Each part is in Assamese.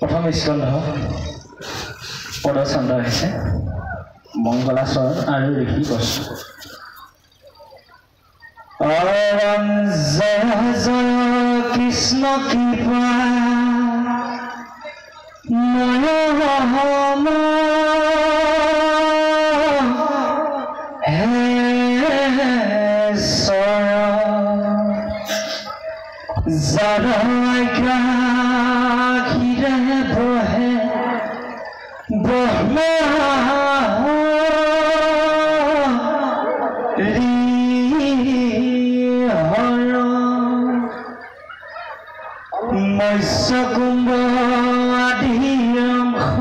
প্ৰথম স্কন্ধ পদছন্দ হৈছে মংগলাচৰণ আৰু ঋষি প্ৰশ্ন। জয় জয় কৃষ্ণ কৃপা ময়ম হে জাহিৰে বহে ব্ৰহ্মা মৎস্য কুম্ভ আদি অংশ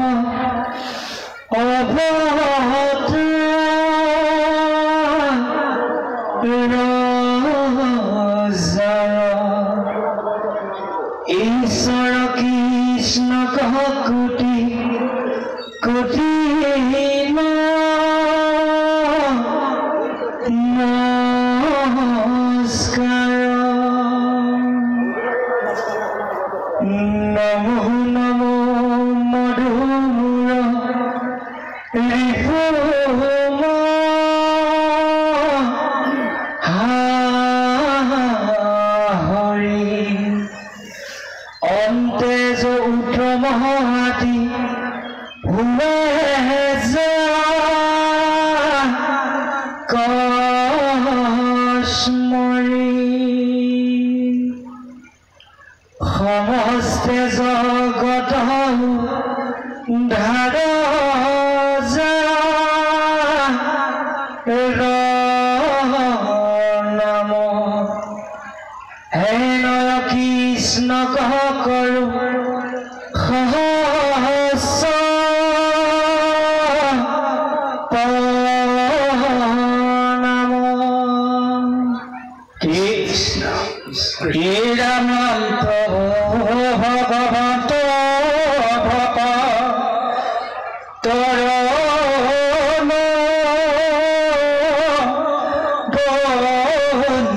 ঈশ্বৰ কৃষ্ণ কোটি কোটি নমস্কাৰ। নমো নমো মধুমূৰ ৰিপুম হৰি অন্তেজ উত্তম হাতী কস্মৰি সমস্তে জগত ধাৰ নাম হে নয় কৃষ্ণ কৰো নাম কৃষ্ণ শ্ৰীৰামন্ত ভগৱন্ত ভক তৰ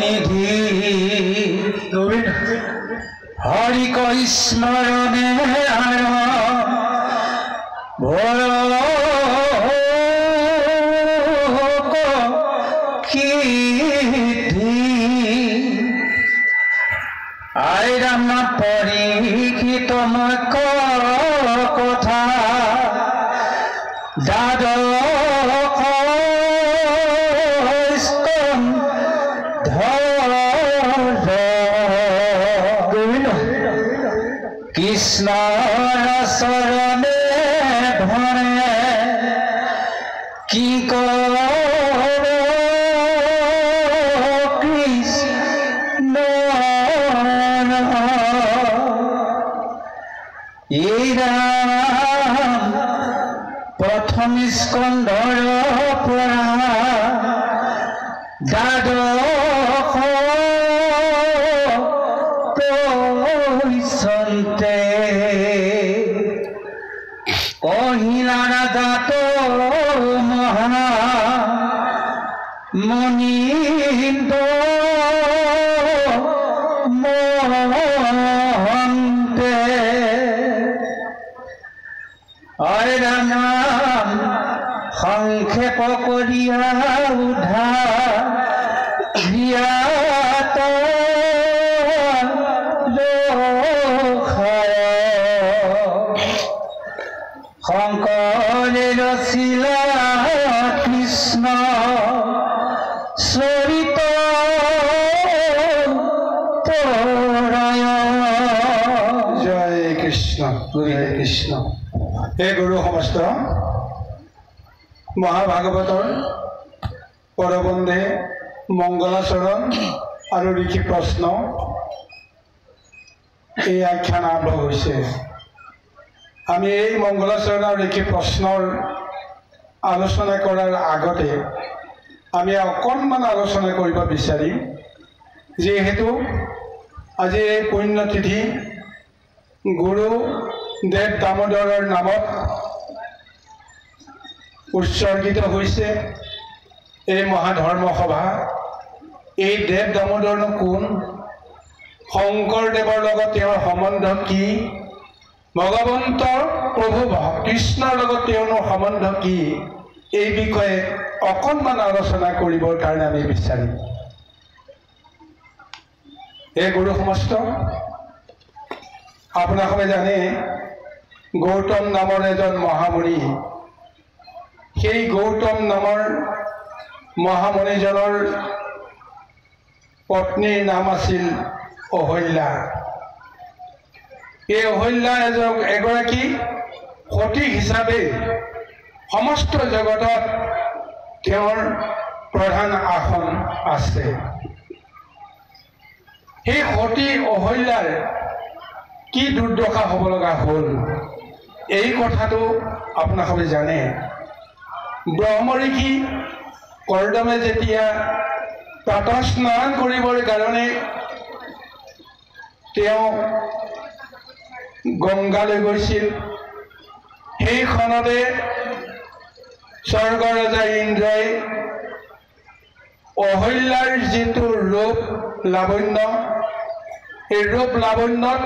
নিধি হৰি স্মৰণে আইৰাম পৰীক্ষিত মই কথা কৃষ্ণৰ চৰণে ধৰে কি কৰো কৃষ্ণ প্ৰথম স্কন্ধৰ পৰা দ্বাদশতে কহিলাৰ দাত মহা মনিন্দ মহন্তে নাম সংক্ষেপ কৰিয়া উদ্ধাৰ শংকৰে ৰচিলা কৃষ্ণ চৰিত জয় কৃষ্ণ জয় কৃষ্ণ। হে গুৰু সমস্ত মহাভাগৱতৰ পৰবন্ধে মংগলাচৰণ আৰু ঋষি প্ৰশ্ন এই আখ্যান আৰম্ভ হৈছে। আমি এই মংগলাচৰণ আৰু ঋষি প্ৰশ্নৰ আলোচনা কৰাৰ আগতে আমি অকণমান আলোচনা কৰিব বিচাৰিম, যিহেতু আজি এই পুণ্যতিথি গুৰু দেৱ দামোদৰৰ নামত উৎসৰ্গিত হৈছে এই মহাধৰ্ম সভা। এই দেৱ দামোদৰনো কোন, শংকৰদেৱৰ লগত তেওঁৰ সম্বন্ধ কি, ভগৱন্ত প্ৰভু কৃষ্ণৰ লগত তেওঁৰ সম্বন্ধ কি এই বিষয়ে অকণমান আলোচনা কৰিবৰ কাৰণে আমি বিচাৰিম। এই গুৰু সমস্ত আপোনালোকে জানে গৌতম নামৰ এজন মহামুনি, সেই গৌতম নামৰ মহামুনিজনৰ পত্নীৰ নাম আছিল অহল্যা। এই অহল্যা এগৰাকী সতী হিচাপে সমস্ত জগতত তেওঁৰ প্ৰধান আসন আছে। সেই সতী অহল্যাৰ কি দুৰ্দশা হ'ব লগা হ'ল এই কথাটো আপোনালোকে জানে। ব্ৰহ্মঋষি কৰ্দমে যেতিয়া প্ৰাতঃ স্নান কৰিবৰ কাৰণে তেওঁ গংগালৈ গৈছিল, সেইখনতে স্বৰ্গ ৰজা ইন্দ্ৰই অহল্যাৰ যিটো ৰূপ লাৱণ্য, এই ৰূপ লাৱণ্যত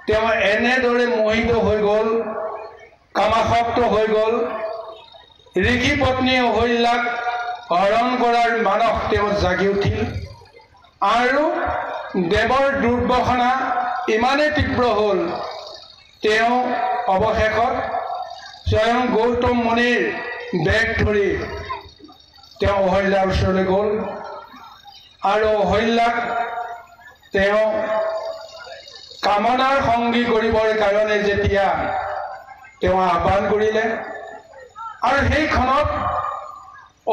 তেওঁ এনেদৰে মোহিত হৈ গ'ল, কামাসক্ত হৈ গ'ল, ঋষি পত্নী অহল্যাক হৰণ কৰাৰ মানস তেওঁ জাগি উঠিল। আৰু দেৱৰ দুৰ্বাসনা ইমানেই তীব্ৰ হ'ল, তেওঁ অৱশেষত স্বয়ং গৌতম মুনিৰ বেগ ধৰি তেওঁ অহল্যাৰ ওচৰলৈ গ'ল। আৰু অহল্যাক তেওঁ কামনাৰ সংগী কৰিবৰ কাৰণে যেতিয়া তেওঁ আহ্বান কৰিলে, আৰু সেইখনত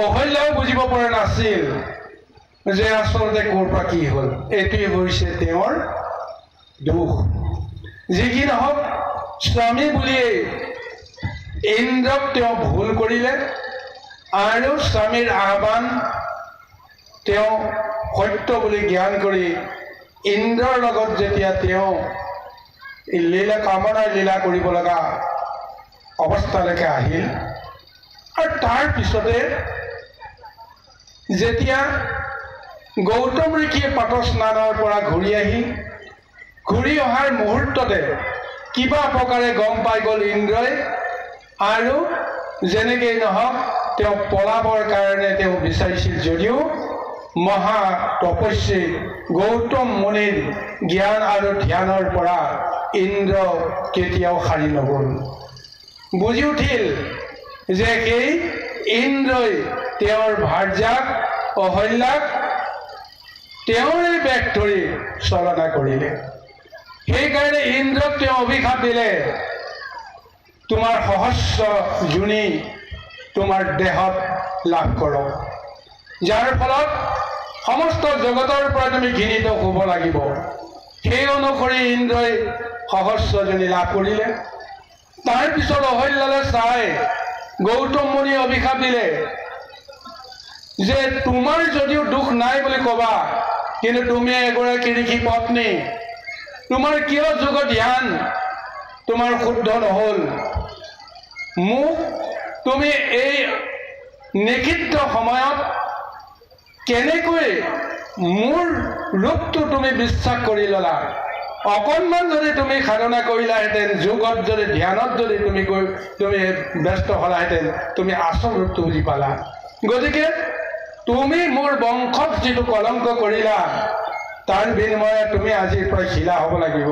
অহল্যাও বুজিব পৰা নাছিল যে আচলতে ক'ৰ পৰা কি হ'ল। এইটোৱেই হৈছে তেওঁৰ দুখ। যি কি নহওক, স্বামী বুলিয়েই ইন্দ্ৰক তেওঁ ভুল কৰিলে, আৰু স্বামীৰ আহ্বান তেওঁ সত্য বুলি জ্ঞান কৰি ইন্দ্ৰৰ লগত যেতিয়া তেওঁ লীলা কামনাৰ লীলা কৰিব লগা অৱস্থালৈকে আহিল। আৰু তাৰ পিছতে যেতিয়া গৌতম ঋষিয়ে প্ৰাতঃ স্নানৰ পৰা ঘূৰি অহাৰ মুহূৰ্ততে কিবা প্ৰকাৰে গম পাই গ'ল ইন্দ্ৰই, আৰু যেনেকেই নহওক তেওঁ পলাবৰ কাৰণে তেওঁ বিচাৰিছিল যদিও মহা তপস্বী গৌতম মুনিৰ জ্ঞান আৰু ধ্যানৰ পৰা ইন্দ্ৰ কেতিয়াও সাৰি নগ'ল। বুজি উঠিল যে সেই ইন্দ্ৰই তেওঁৰ ভাৰ্যাক অহল্যাক তেওঁৰে বেগ ধৰি চলনা কৰিলে। সেইকাৰণে ইন্দ্ৰক তেওঁ অভিশাপ দিলে, তোমাৰ সহস্ৰ যোনি তোমাৰ দেহত লাভ কৰক, যাৰ ফলত সমস্ত জগতৰ পৰা তুমি ঘৃণিত হ'ব লাগিব। সেই অনুসৰি ইন্দ্ৰই সহস্ৰ যোনি লাভ কৰিলে। তাৰ পিছত অহল্যালৈ চাই গৌতম মুনি অভিশাপ দিলে যে তোমাৰ যদিও দুখ নাই বুলি ক'বা, কিন্তু তুমি এগৰাকী ঋষি পত্নী, তোমাৰ কিয় যোগ ধ্যান তোমাৰ শুদ্ধ নহ'ল? মোক তুমি এই নিষিদ্ধ সময়ত কেনেকৈ মোৰ ৰূপটো তুমি বিশ্বাস কৰি ল'লা? অকণমান যদি তুমি সাধনা কৰিলাহেঁতেন, যোগত যদি ধ্যানত যদি তুমি ব্যস্ত হ'লাহেঁতেন, তুমি আচল ৰূপটো বুজি পালা। গতিকে তুমি মোৰ বংশক যিটো কলংক কৰিলা, তাৰ বিনিময়ে তুমি আজিৰ পৰা শিলা হ'ব লাগিব।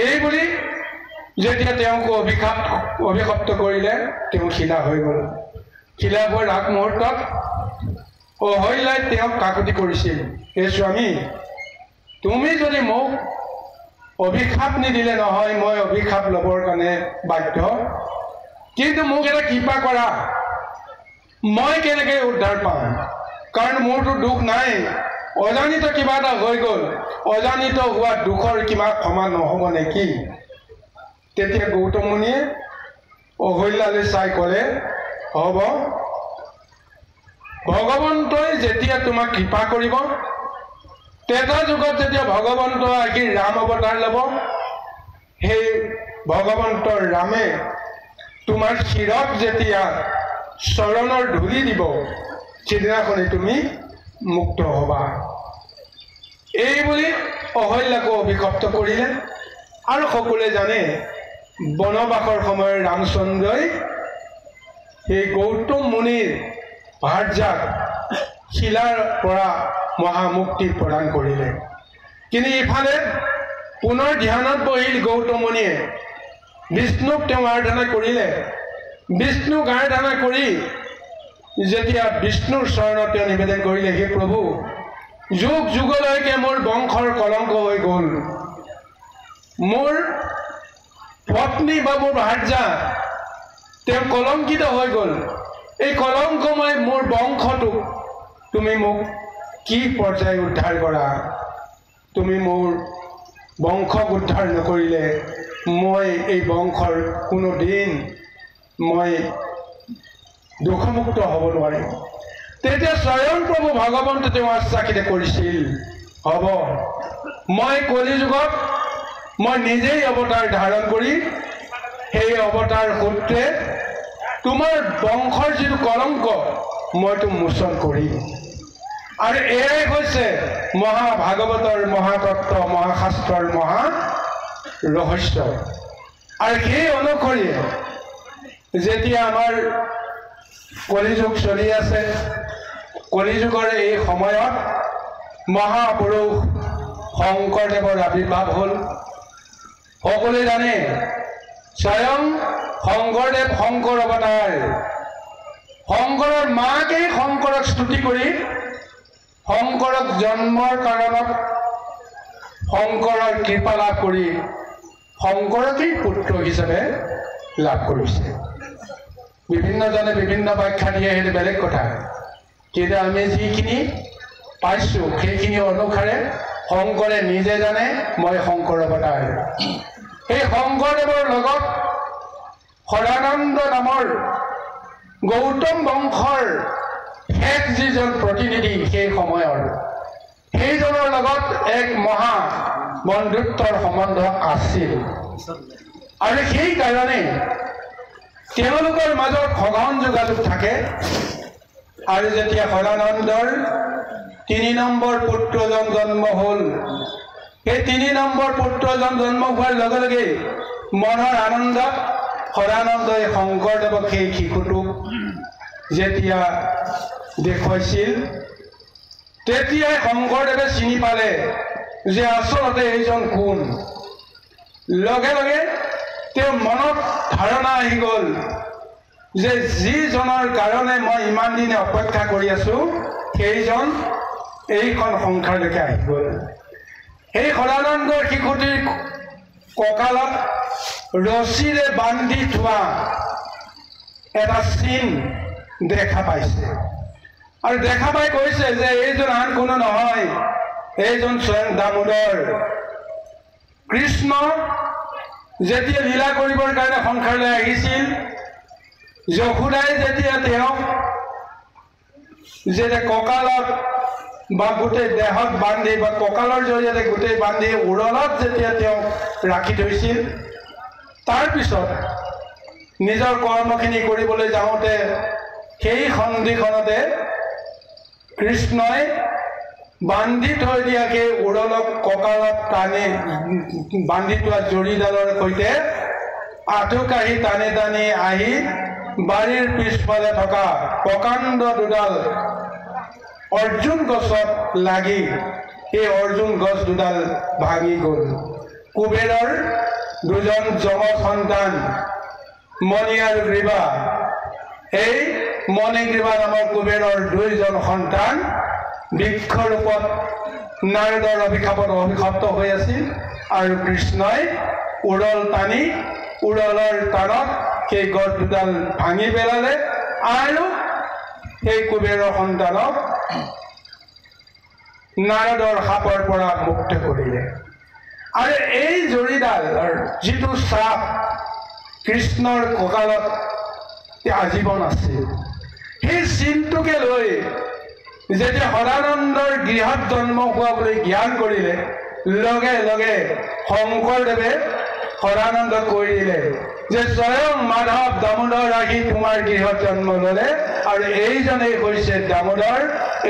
এই বুলি যেতিয়া তেওঁক অভিশপ্ত কৰিলে, তেওঁ শিলা হৈ গ'ল। শিলা হোৱাৰ আগমুহূৰ্তত অহল্যাই তেওঁক কাকুতি কৰিছিল, হে স্বামী, তুমি যদি মোক অভিশাপ নিদিলে নহয়, মই অভিশাপ ল'বৰ কাৰণে বাধ্য, কিন্তু মোক এটা কৃপা কৰা, মই কেনেকৈ উদ্ধাৰ পাম? কাৰণ মোৰতো দুখ নাই, অজানিত কিবা এটা হৈ গ'ল, অজানিত হোৱা দুখৰ কিবা ক্ষমা নহ'ব নেকি? তেতিয়া গৌতম মুনিয়ে অহল্যালৈ চাই ক'লে, হ'ব, ভগৱন্তই যেতিয়া তোমাক কৃপা কৰিব, তেতা যুগত যেতিয়া ভগৱন্ত আহি ৰাম অৱতাৰ ল'ব, সেই ভগৱন্তৰ ৰামে তোমাৰ শিৰত যেতিয়া চৰণৰ ধূলি দিব, সেদিনাখনি তুমি মুক্ত হ'বা। এই বুলি অহল্যাকো অভিশপ্ত কৰিলে। আৰু সকলোৱে জানে বনবাসৰ সময়ত ৰামচন্দ্ৰই সেই গৌতম মুনিৰ ভাৰ্যাক শিলাৰ পৰা মহামুক্তি প্ৰদান কৰিলে। কিন্তু ইফালে পুনৰ ধ্যানত বহিল গৌতম মুনিয়ে, বিষ্ণুক তেওঁ আৰাধনা কৰিলে। বিষ্ণুক আৰাধনা কৰি যেতিয়া বিষ্ণুৰ চৰণত তেওঁ নিবেদন কৰিলে, হে প্ৰভু, যুগ যুগলৈকে মোৰ বংশৰ কলংক হৈ গ'ল, মোৰ পত্নী বা মোৰ ভাৰ্যা তেওঁ কলংকিত হৈ গ'ল, এই কলংকময় মোৰ বংশটোক তুমি মোক কি পৰ্যায় উদ্ধাৰ কৰা। তুমি মোৰ বংশক উদ্ধাৰ নকৰিলে মই এই বংশৰ কোনো দিন মই দুখমুক্ত হ'ব নোৱাৰিম। তেতিয়া স্বয়ং প্ৰভু ভগৱন্ত তেওঁ আশ্বাসিত কৰিছিল, হ'ব, মই কলিযুগত মই নিজেই অৱতাৰ ধাৰণ কৰি সেই অৱতাৰ সূত্ৰে তোমাৰ বংশৰ যিটো কলংক মইতো মোচন কৰিম। আৰু এয়াই হৈছে মহাভাগৱতৰ মহাতত্ব, মহাশাস্ত্ৰৰ মহা ৰহস্য। আৰু সেই অনুসৰি যেতিয়া আমাৰ কলিযুগ চলি আছে, কলিযুগৰ এই সময়ত মহাপুৰুষ শংকৰদেৱৰ আৱিৰ্ভাৱ হ'ল। সকলোৱে জানে স্বয়ং শংকৰদেৱ শংকৰ অৱতাৰ। শংকৰৰ মাকেই শংকৰক স্তুতি কৰি শংকৰক জন্মৰ কাৰণত শংকৰৰ কৃপা লাভ কৰি শংকৰকেই পুত্ৰ হিচাপে লাভ কৰিছে। বিভিন্নজনে বিভিন্ন ব্যাখ্যা দিয়ে, সেইটো বেলেগ কথা, কিন্তু আমি যিখিনি পাইছোঁ সেইখিনি অনুসাৰে শংকৰে নিজে জানে মই শংকৰ অৱতাৰ। সেই শংকৰদেৱৰ লগত সদানন্দ নামৰ গৌতম বংশৰ শেষ যিজন প্ৰতিনিধি সেই সময়ৰ, সেইজনৰ লগত এক মহা বন্ধুত্বৰ সম্বন্ধ আছিল। আৰু সেইকাৰণে তেওঁলোকৰ মাজত সঘন যোগাযোগ থাকে। আৰু যেতিয়া সদানন্দৰ ৩ নম্বৰ পুত্ৰজন জন্ম হ'ল, সেই ৩ নম্বৰ পুত্ৰজন জন্ম হোৱাৰ লগে লগে মনৰ আনন্দত সদানন্দই শংকৰদেৱক সেই শিশুটোক যেতিয়া দেখুৱাইছিল, তেতিয়াই শংকৰদেৱে চিনি পালে যে আচলতে এইজন কোন। লগে লগে তেওঁৰ মনত ধাৰণা আহি গ'ল যে যিজনৰ কাৰণে মই ইমান দিনে অপেক্ষা কৰি আছোঁ সেইজন এইখন সংসাৰলৈকে আহি গ'ল। সেই সদানন্দৰ শিশুটিৰ কঁকালত ৰছীৰে বান্ধি থোৱা এটা চিন দেখা পাইছে। আৰু দেখা পাই কৈছে যে এইজন আন কোনো নহয়, এইজন স্বয়ং দামোদৰ। কৃষ্ণ যেতিয়া লীলা কৰিবৰ কাৰণে সংসাৰলৈ আহিছিল, যশোদাই যেতিয়া তেওঁক যেতিয়া কঁকালত বা গোটেই দেহত বান্ধি বা কঁকালৰ জৰিয়তে গোটেই বান্ধি উৰলত যেতিয়া তেওঁক ৰাখি থৈছিল, তাৰপিছত নিজৰ কৰ্মখিনি কৰিবলৈ যাওঁতে সেই সন্ধিখনতে কৃষ্ণই বান্ধি থৈ দিয়া সেই উৰলক কঁকালত টানি বান্ধি থোৱা জৰিডালৰ সৈতে আঁঠুকাঢ়ি টানি টানি আহি বাৰীৰ পিছফালে থকা প্ৰকাণ্ড দুডাল অৰ্জুন গছত লাগি সেই অৰ্জুন গছ দুডাল ভাঙি গ'ল। কুবেৰৰ দুজন যম সন্তান মণি আৰু গ্ৰীবা, এই মণি গ্ৰীবা নামৰ কুবেৰৰ 2জন সন্তান বৃক্ষৰূপত নাৰদৰ অভিশাপত অভিশপ্ত হৈ আছিল। আৰু কৃষ্ণই উৰল টানি উৰলৰ টানত সেই গছ দুডাল ভাঙি পেলালে আৰু সেই কুবেৰৰ সন্তানক নাৰদৰ সাপৰ পৰা মুক্ত কৰিলে। আৰু এই জৰিডালৰ যিটো চাপ কৃষ্ণৰ কঁকালত আজীৱন আছিল, সেই চিনটোকে লৈ যেতিয়া সদানন্দৰ গৃহত জন্ম হোৱা বুলি জ্ঞান কৰিলে, লগে লগে শংকৰদেৱে সদানন্দক কৈ দিলে যে স্বয়ং মাধৱ দামোদৰ আহি তোমাৰ গৃহত জন্ম ল'লে, আৰু এইজনেই হৈছে দামোদৰ,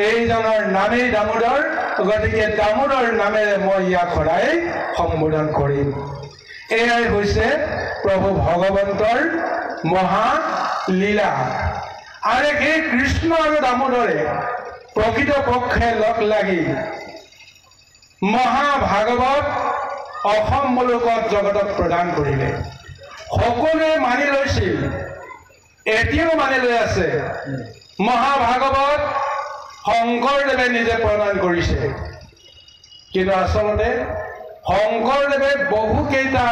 এইজনৰ নামেই দামোদৰ, গতিকে দামোদৰ নামেৰে মই ইয়াক সদায় সম্বোধন কৰিম। এয়াই হৈছে প্ৰভু ভগৱন্তৰ মহালীলা। আৰু সেই কৃষ্ণ আৰু দামোদৰে প্ৰকৃতপক্ষে লগ লাগি মহাভাগৱত অসম মুলুকত জগতক প্ৰদান কৰিলে। সকলোৱে মানি লৈছিল, এতিয়াও মানি লৈ আছে। মহাভাগৱত শংকৰদেৱে নিজে প্ৰদান কৰিছে, কিন্তু আচলতে শংকৰদেৱে বহুকেইটা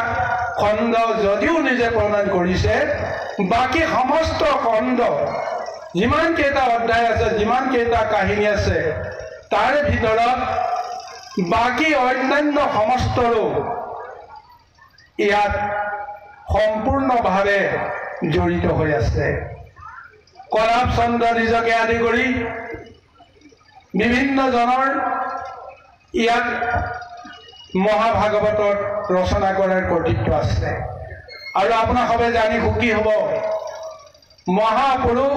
খণ্ড যদিও নিজে প্ৰদান কৰিছে, বাকী সমস্ত খণ্ড যিমান কেইটা অধ্যায় আছে, যিমান কেইটা কাহিনী আছে, তাৰে ভিতৰত বাকী অন্যান্য সমস্তৰো ইয়াত সম্পূৰ্ণভাৱে জড়িত হৈ আছে। কলাপ চন্দ্ৰ নিজকে আদি কৰি বিভিন্ন জনৰ ইয়াত মহাভাগৱতত ৰচনা কৰাৰ কৰ্তৃত্ব আছে। আৰু আপোনাক সবে জানি সুখী হ'ব, মহাপুৰুষ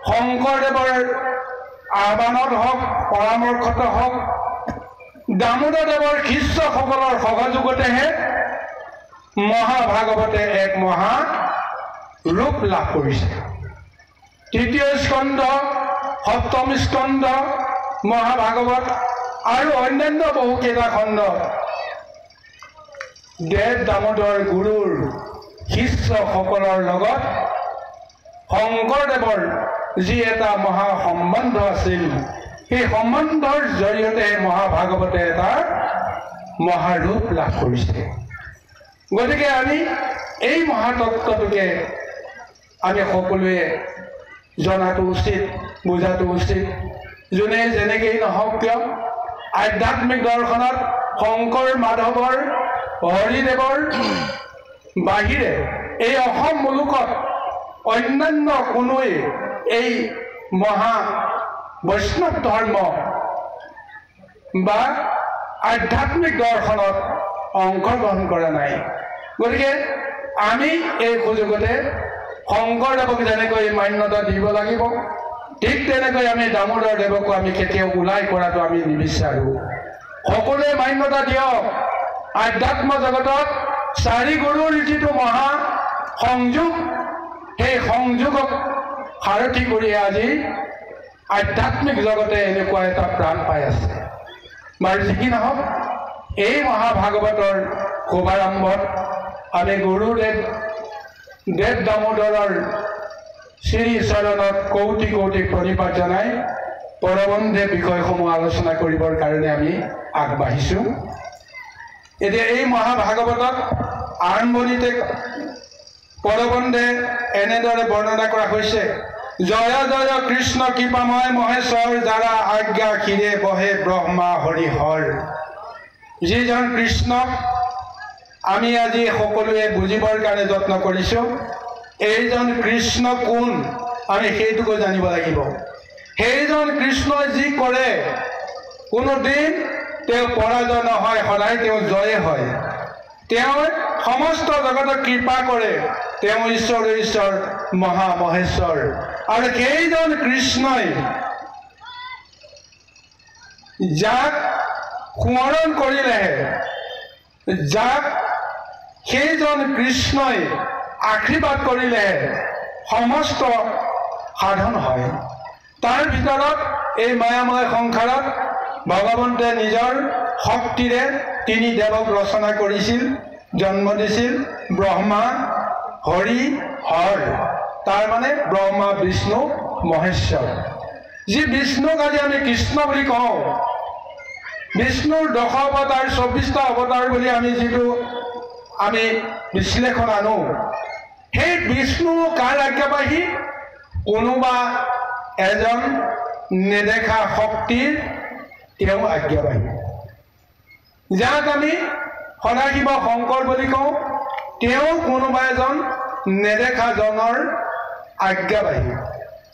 শংকৰদেৱৰ আহ্বানত হওক, পৰামৰ্শত হওক, দামোদৰদেৱৰ শিষ্যসকলৰ সহযোগতেহে মহাভাগৱতে এক মহা ৰূপ লাভ কৰিছে। তৃতীয় স্কন্ধ, সপ্তম স্কন্ধ মহাভাগৱত আৰু অন্যান্য বহুকেইটা খণ্ড দেৱ দামোদৰ গুৰুৰ শিষ্যসকলৰ লগত শংকৰদেৱৰ যি এটা মহা সম্বন্ধ আছিল, সেই সম্বন্ধৰ জৰিয়তে মহাভাগৱতে এটা মহাৰূপ লাভ কৰিছে। গতিকে আমি এই মহাতত্ত্বটোকে আমি সকলোৱে জনাটো উচিত, বুজাটো উচিত। যোনে যেনেকেই নহওক কিয়, আধ্যাত্মিক দৰ্শনত শংকৰ, মাধৱৰ, হৰিদেৱৰ বাহিৰে এই অসম মুলুকত অন্যান্য কোনোৱে এই মহা বৈষ্ণৱ ধৰ্ম বা আধ্যাত্মিক দৰ্শনত অংশগ্ৰহণ কৰা নাই। গতিকে আমি এই সুযোগতে শংকৰদেৱক যেনেকৈ মান্যতা দিব লাগিব, ঠিক তেনেকৈ আমি দামোদৰ দেৱকো আমি কেতিয়াও ওলাই কৰাটো আমি নিবিচাৰোঁ। সকলোৱে মান্যতা দিয়ক। আধ্যাত্ম জগতত চাৰি গুৰুৰ যিটো মহা সংযোগ, সেই সংযোগক সাৰথি কৰি আজি আধ্যাত্মিক জগতে এনেকুৱা এটা প্ৰাণ পাই আছে। বাৰু যি কি নহওক, এই মহাভাগৱতৰ শুভাৰম্ভত আমি গুৰুদেৱ দেৱ দামোদৰৰ শ্ৰী চৰণত কৌটি কৌটি প্ৰণিপাত জনাই পৰবন্ধে বিষয়সমূহ আলোচনা কৰিবৰ কাৰণে আমি আগবাঢ়িছোঁ। এতিয়া এই মহাভাগৱতত আৰম্ভণিতে পৰবন্ধে এনেদৰে বৰ্ণনা কৰা হৈছে, জয় জয় কৃষ্ণ কৃপাময় মহেশ্বৰ, যাৰা আজ্ঞা ক্ষীৰে বহে ব্ৰহ্মা হৰিহৰ। যিজন কৃষ্ণক আমি আজি সকলোৱে বুজিবৰ কাৰণে যত্ন কৰিছোঁ, এইজন কৃষ্ণ কোন আমি সেইটোকো জানিব লাগিব। সেইজন কৃষ্ণই যি কৰে কোনোদিন তেওঁ পৰাজয় নহয়, সদায় তেওঁ জয়ে হয়। তেওঁ সমস্ত জগতক কৃপা কৰে, তেওঁ ঈশ্বৰ ঈশ্বৰ মহামহেশ্বৰ। আৰু সেইজন কৃষ্ণই যাক সোঁৱৰণ কৰিলেহে, যাক সেইজন কৃষ্ণই আশীৰ্বাদ কৰিলেহে সমস্ত সাধন হয়। তাৰ ভিতৰত এই মায়াময় সংসাৰত ভগৱন্তে নিজৰ শক্তিৰে তিনি দেৱক ৰচনা কৰিছিল, জন্ম দিছিল, ব্ৰহ্মা, হৰি, হৰ। তাৰ মানে ব্ৰহ্মা, বিষ্ণু, মহেশ্বৰ। যি বিষ্ণুক আজি আমি কৃষ্ণ বুলি কওঁ, বিষ্ণুৰ 10 অৱতাৰ, 24টা অৱতাৰ বুলি আমি যিটো আমি বিশ্লেষণ আনো, সেই বিষ্ণু কাৰ আজ্ঞাবাহী? কোনোবা এজন নেদেখা শক্তিৰ তেওঁ আজ্ঞাবাহী। যাক আমি সদাশিৱ শংকৰ বুলি কওঁ, তেওঁ কোনোবা এজন নেদেখা জনৰ আজ্ঞাবাহী।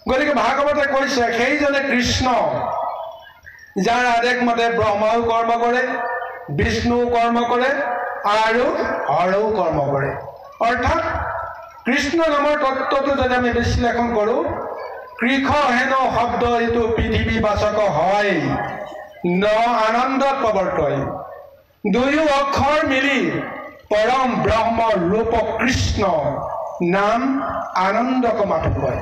গতিকে ভাগৱতে কৈছে সেইজনে কৃষ্ণ, যাৰ আদেশ মতে ব্ৰহ্মাও কৰ্ম কৰে, বিষ্ণুও কৰ্ম কৰে আৰু হৰও কৰ্ম কৰে। অৰ্থাৎ কৃষ্ণ নামৰ তত্ত্বটো যদি আমি বিশ্লেষণ কৰোঁ, কৃষ হেন শব্দ এইটো পৃথিৱীবাচক হয়, ন আনন্দত প্ৰৱৰ্তয়। দুয়ো অক্ষৰ মিলি পৰম ব্ৰহ্ম ৰূপ কৃষ্ণ নাম আনন্দক মাথো কয়।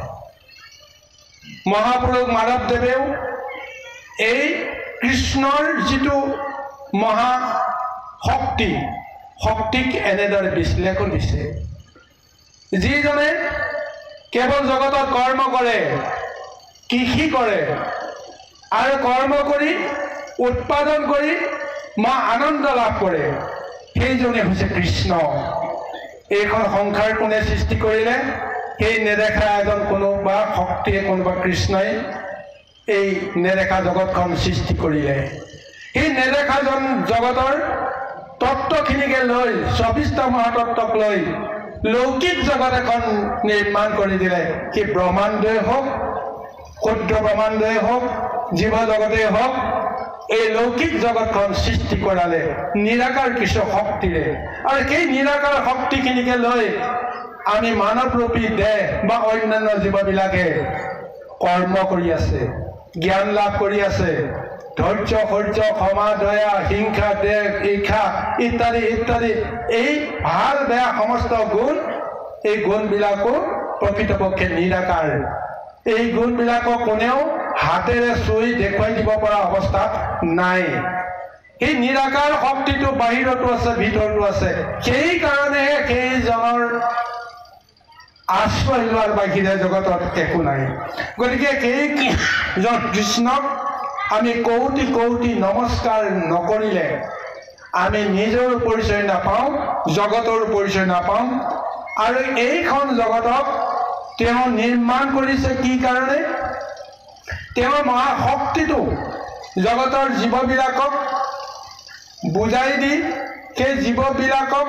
মহাপুৰুষ মাধৱদেৱেও এই কৃষ্ণৰ যিটো মহা শক্তিক এনেদৰে বিশ্লেষণ দিছে। যিজনে কেৱল জগতত কৰ্ম কৰে, কৃষি কৰে আৰু কৰ্ম কৰি উৎপাদন কৰি আনন্দ লাভ কৰে, সেইজনে হৈছে কৃষ্ণ। এইখন সংসাৰ কোনে সৃষ্টি কৰিলে? সেই নেদেখা এজন কোনোবা শক্তিয়ে, কোনোবা কৃষ্ণই এই নেদেখা জগতখন সৃষ্টি কৰিলে। সেই নেদেখা জগতৰ তত্ত্বখিনিকে লৈ ২৪টা মহাতত্ত্বক লৈ লৌকিক জগত এখন নিৰ্মাণ কৰি দিলে। সেই ব্ৰহ্মাণ্ডই হওক, ক্ষুদ্ৰ ব্ৰহ্মাণ্ডই হওক, জীৱ জগতেই হওক, এই লৌকিক জগতখন সৃষ্টি কৰালে নিৰাকাৰ কিছু শক্তিৰে। আৰু সেই নিৰাকাৰ শক্তিখিনিকে লৈ আমি মানৱৰূপী দেহ বা অন্যান্য জীৱবিলাকে কৰ্ম কৰি আছে, জ্ঞান লাভ কৰি আছে। ধৈৰ্য, সৌৰ্য, ক্ষমা, দয়া, হিংসা, দেহ, ঈৰ্ষা ইত্যাদি ইত্যাদি এই ভাল বেয়া সমস্ত গুণ, এই গুণবিলাকো প্ৰকৃতপক্ষে নিৰাকাৰ। এই গুণবিলাকক কোনেও হাতেৰে চুই দেখুৱাই দিব পৰা অৱস্থাত নাই। এই নিৰাকাৰ শক্তিটো বাহিৰতো আছে, ভিতৰতো আছে। সেইকাৰণেহে সেইজনৰ আশ্ৰয় লোৱাৰ বাহিৰে জগতত একো নাই। গতিকে সেইজন কৃষ্ণক আমি কৌটি কৌটি নমস্কাৰ নকৰিলে আমি নিজৰ পৰিচয় নাপাওঁ, জগতৰ পৰিচয় নাপাওঁ। আৰু এইখন জগতক তেওঁ নিৰ্মাণ কৰিছে কি কাৰণে? তেওঁৰ মহাশক্তিটো জগতৰ জীৱবিলাকক বুজাই দি সেই জীৱবিলাকক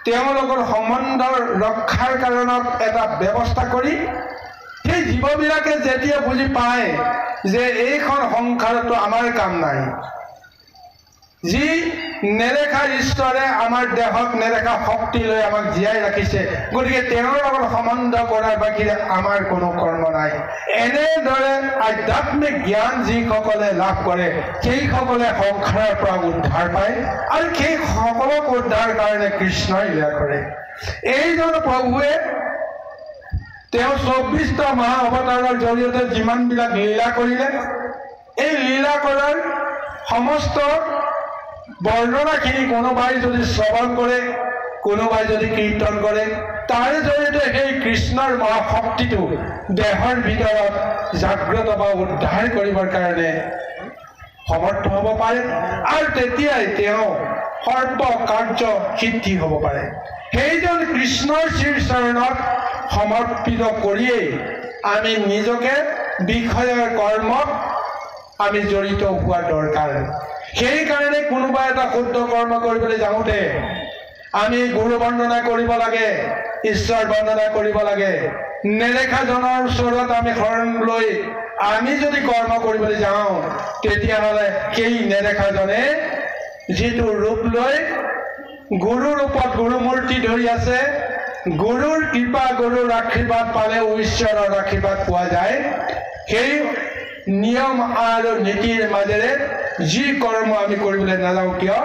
তেওঁলোকৰ সম্বন্ধ ৰক্ষাৰ কাৰণত এটা ব্যৱস্থা কৰি, সেই জীৱবিলাকে যেতিয়া বুজি পায় যে এইখন সংসাৰতো আমাৰ কাম নাই, যি নেদেখা ঈশ্বৰে আমাৰ দেহক নেদেখা শক্তি লৈ আমাক জীয়াই ৰাখিছে, গতিকে তেওঁৰ লগত সম্বন্ধ কৰাৰ বাহিৰে আমাৰ কোনো কৰ্ম নাই। এনেদৰে আধ্যাত্মিক জ্ঞান যিসকলে লাভ কৰে সেইসকলে সংসাৰৰ পৰা উদ্ধাৰ পায়। আৰু সেই সকলক উদ্ধাৰ কাৰণে কৃষ্ণই লীলা কৰে। এইজন প্ৰভুৱে তেওঁ ২৪টা মহা অৱতাৰৰ জৰিয়তে যিমানবিলাক লীলা কৰিলে, এই লীলা কৰাৰ সমস্ত বৰ্ণনাখিনি কোনোবাই যদি শ্ৰৱণ কৰে, কোনোবাই যদি কীৰ্তন কৰে, তাৰে জৰিয়তে সেই কৃষ্ণৰ মহাশক্তিটো দেহৰ ভিতৰত জাগ্ৰত বা উদ্ধাৰ কৰিবৰ কাৰণে সমৰ্থ হ'ব পাৰে। আৰু তেতিয়াই তেওঁ সৰ্ব কাৰ্য সিদ্ধি হ'ব পাৰে। সেইজন কৃষ্ণৰ শ্ৰীচৰণত সমৰ্পিত কৰিয়েই আমি নিজকে বিষয়ৰ কৰ্মত আমি জড়িত হোৱা দৰকাৰ। সেইকাৰণে কোনোবা এটা শুদ্ধ কৰ্ম কৰিবলৈ যাওঁতে আমি গুৰু বন্দনা কৰিব লাগে, ঈশ্বৰ বন্দনা কৰিব লাগে। নেদেখাজনৰ ওচৰত আমি শৰণ লৈ আমি যদি কৰ্ম কৰিবলৈ যাওঁ, তেতিয়াহ'লে সেই নেদেখাজনে যিটো ৰূপ লৈ গুৰু ৰূপত গুৰু মূৰ্তি ধৰি আছে, গুৰুৰ কৃপা, গুৰুৰ আশীৰ্বাদ পালেও ঈশ্বৰৰ আশীৰ্বাদ পোৱা যায়। সেই নিয়ম আৰু নীতিৰ মাজেৰে যি কৰ্ম আমি কৰিবলৈ নাযাওঁ কিয়,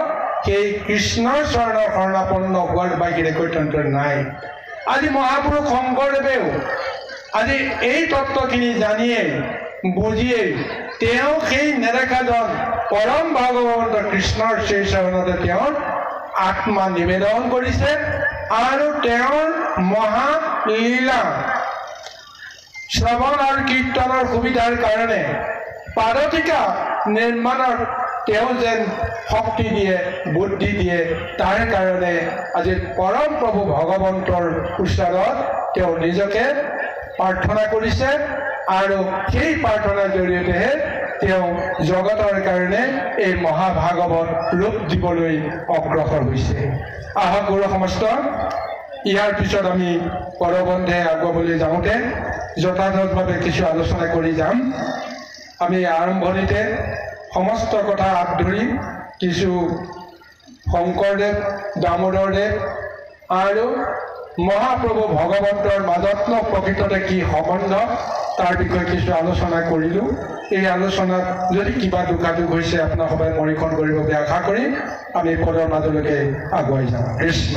সেই কৃষ্ণৰ চৰণৰ শৰণাপন্ন হোৱাৰ বাহিৰে গত্যন্তৰ নাই। আজি মহাপুৰুষ শংকৰদেৱেও আজি এই তত্ত্বখিনি জানিয়েই বুজিয়েই তেওঁ সেই নেদেখাজন পৰম ভগৱন্ত কৃষ্ণৰ শ্ৰীচৰণতে তেওঁৰ আত্মা নিবেদন কৰিছে। আৰু তেওঁৰ মহালীলা শ্ৰৱণ আৰু কীৰ্তনৰ সুবিধাৰ কাৰণে পাদতিকা নিৰ্মাণৰ তেওঁ যেন শক্তি দিয়ে, বুদ্ধি দিয়ে, তাৰ কাৰণে আজি পৰম প্ৰভু ভগৱন্তৰ ওচৰত তেওঁ নিজকে প্ৰাৰ্থনা কৰিছে। আৰু সেই প্ৰাৰ্থনাৰ জৰিয়তেহে তেওঁ জগতৰ কাৰণে এই মহাভাগৱত ৰূপ দিবলৈ অগ্ৰসৰ হৈছে। আহক গুৰু সমস্ত, ইয়াৰ পিছত আমি পৰবন্ধে আগুৱাবলৈ যাওঁতে যথাযথভাৱে কিছু আলোচনা কৰি যাম। আমি আৰম্ভণিতে সমস্ত কথা হাত ধৰি কিছু শংকৰদেৱ, দামোদৰদেৱ আৰু মহাপ্ৰভু ভগৱন্তৰ মাজতনো প্ৰকৃততে কি সম্বন্ধ তাৰ বিষয়ে কিছু আলোচনা কৰিলোঁ। এই আলোচনাত যদি কিবা দুখাদুখ হৈছে আপোনাৰ সবাই মৰিখন কৰিব বুলি আশা কৰি আমি পদৰ মাজলৈকে আগুৱাই যাওঁ। কৃষ্ণ।